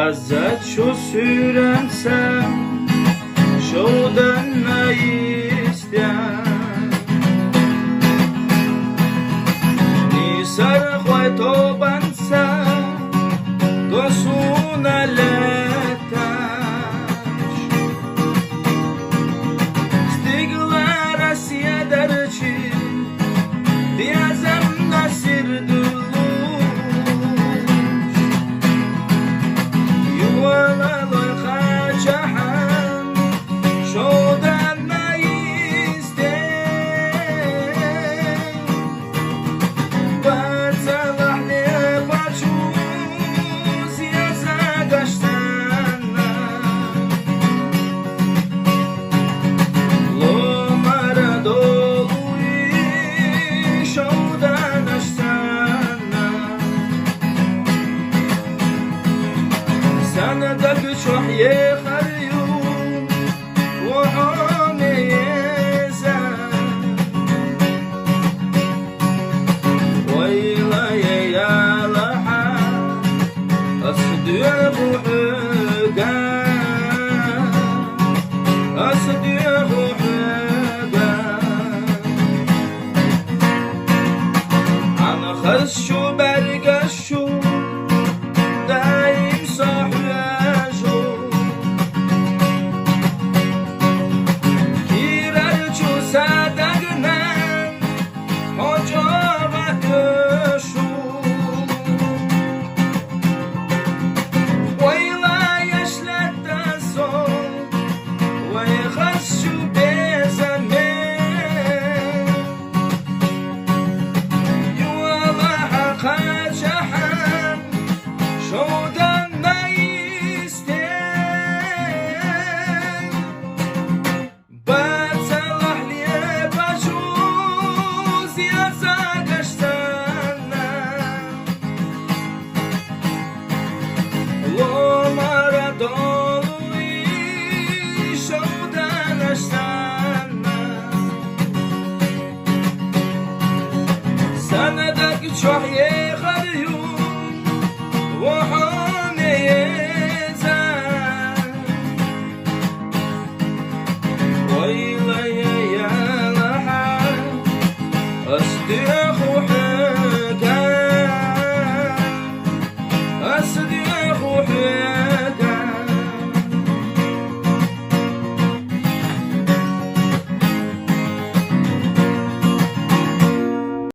ازت شو sürensem şodan ne isteyen Nisar khoy to bansa to sunaletash Stiglar asya darchi diazam nasir Sana da çok yeğarıyorum وعونيزا ويلا يا لحا أصدي روحك أصدي روحك أنا خشو برقشو دايم صاحي Sana da çok yeğarıyorum وعونيزا ويلا يا لحا أصدي